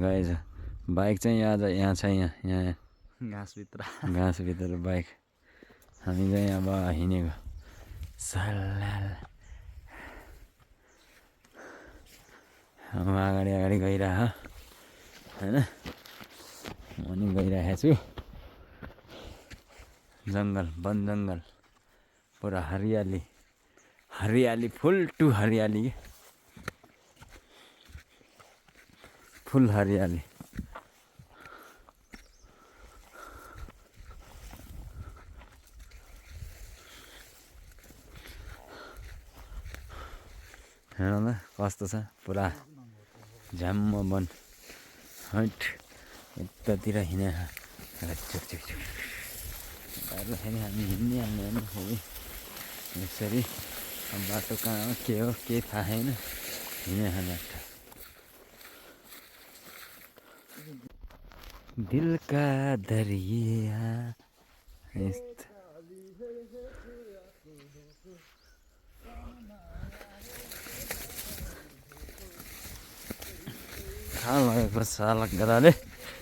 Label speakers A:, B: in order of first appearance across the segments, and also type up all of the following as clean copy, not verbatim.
A: गएछ बाइक चाहिँ यहाँ छ यहाँ घाँसभित्र बाइक हामी चाहिँ अब हिँडेको सल्लाल म अगाडि गइरह होइन म नि गइरहेको छु जङ्गल वन जङ्गल पुरा हरियाली फुल टु हरियाली फुल हरियाली हेर न कस्तो छ पुरा झ्याम्म वन हट यतातिर हिँडे हामी हिँडिहाल्ने हो यसरी बाटो कहाँ हो के थाहा छैन हिँडिहाल्ने दिल का दरिया लगेको सालक गराले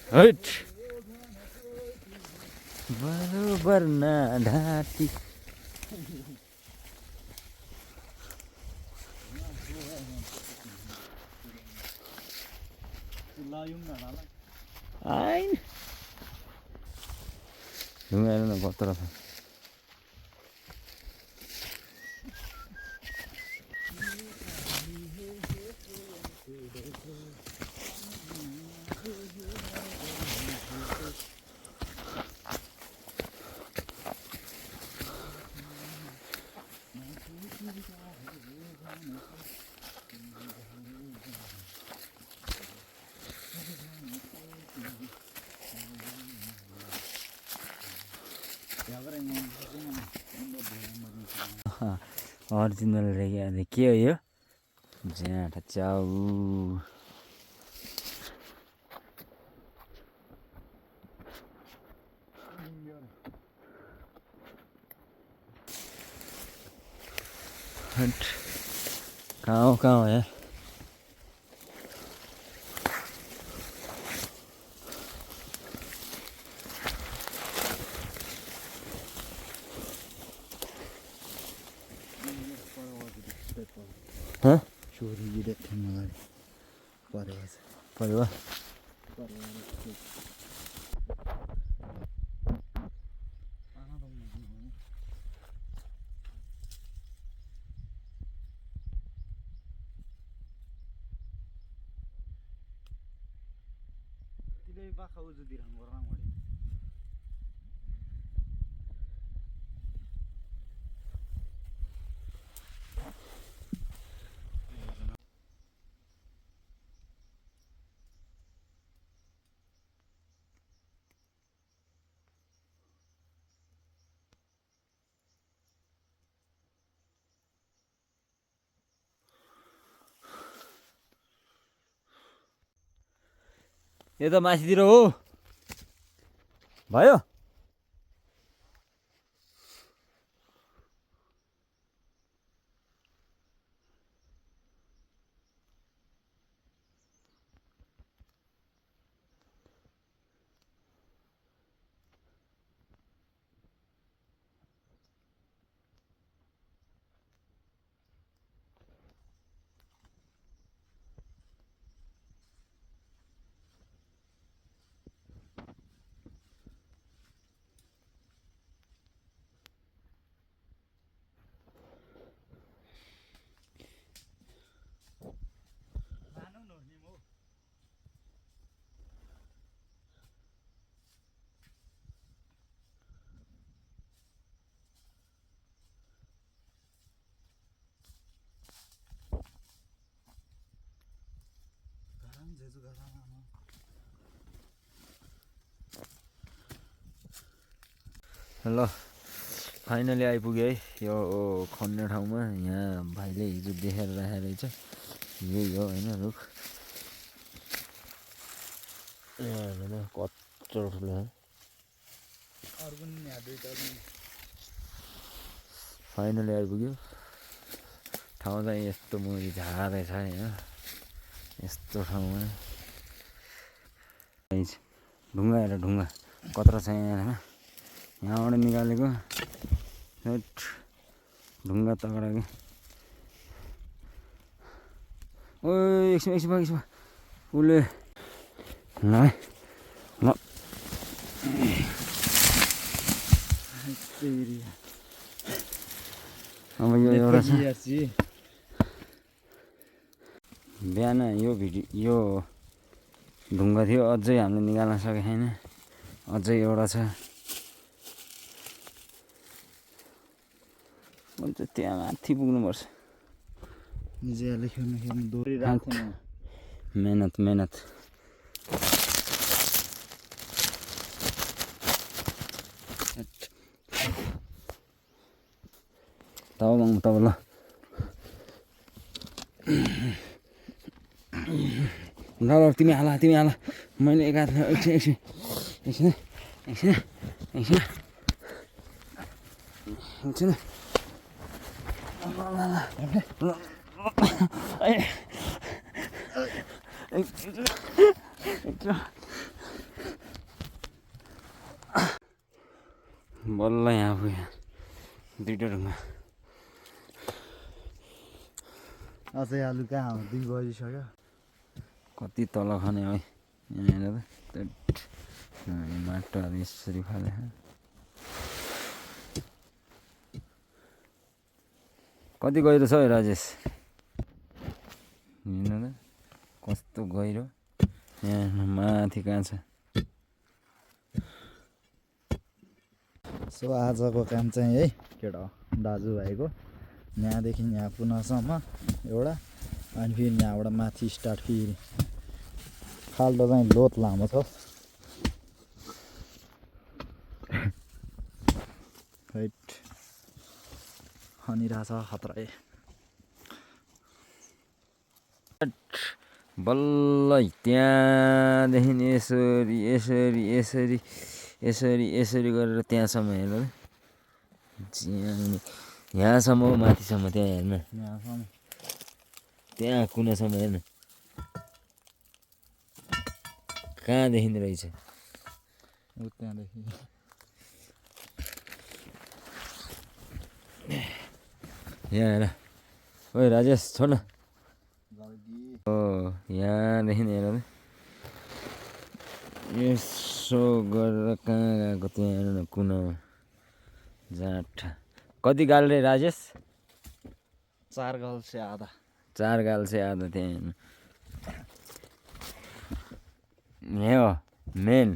A: हैट बरोबर न ढाँटी आइन ढुङ्गा हेर्नु न कत्रो छ ओरिजिनल रहेछ अनि के हो यो ज्याठा च्याउ कहाँ हो यहाँ
B: चोरी गिरे मलाई
A: परेवा
B: बाखा उजु दिराङ गर्न मरे
A: यो त माथितिर हो भयो ल फाइनली आइपुग्यो है यो खन्ने ठाउँमा यहाँ भाइले हिजो देखेर राखेको रहेछ यही हो होइन रुख कत्रो ठुलो फाइनली आइपुग्यो ठाउँ चाहिँ यस्तो मुनि झारै छ होइन यस्तो ठाउँमा ढुङ्गा हेर ढुङ्गा कत्रो छ यहाँ यहाँबाट निकालेको ढुङ्गा तगडा कि ओ एकछिन उसले ल अब यो एउटा छ बिहान यो ढुङ्गा थियो अझै हामीले निकाल्न सकेको छैन अझै एउटा छ त्यहाँ माथि पुग्नुपर्छ मेहनत तब ल ल तिमी हाल मैले एक हात एकछिन बल्ल यहाँ पुग्यो दुईटा ढुङ्गा
B: अझै आलु कहाँ 2 बजिसक्यो
A: कति तल खाने है यहाँनिर त माटोहरू यसरी फाले कति गहिरो छ है राजेश हेर्नु त कस्तो गहिरो यहाँ माथि कहाँ छ
B: सो आजको काम चाहिँ है केटा दाजुभाइको यहाँदेखि यहाँ पुनःसम्म एउटा अनि फेरि यहाँबाट माथि स्टार्ट फेरि खाल्डो चाहिँ लोत लामो छ हाइट खनिरहेछ खतरा
A: बल्ल त्यहाँदेखि यसरी गरेर त्यहाँसम्म हेर्नु यहाँसम्म माथिसम्म त्यहाँ हेर्नु
B: यहाँसम्म
A: त्यहाँ कुनासम्म हेर्नु कहाँदेखि रहेछ
B: त्यहाँदेखि
A: यहाँ हेर ओइ राजेश छोड न हो यहाँदेखि हेर यसो गरेर कहाँ गएको त्यहाँ हेर्नु न कुनामा जाँठा कति गाल रे राजेश
B: 4 गाल से आधा
A: 4 गाल से आधा त्यहाँ हेर्नु यहाँ हो मेन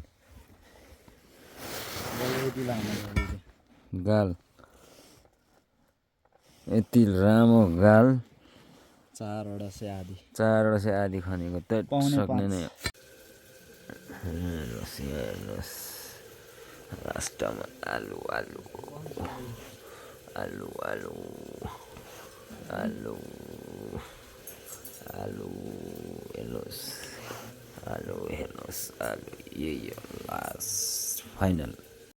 A: गाल यति लामो गाल
B: 4 से आधी
A: खनेको त सक्ने नै हेर्नुहोस् लास्टमा आलु हेर्नुहोस् आलु यही हो लास्ट फाइनल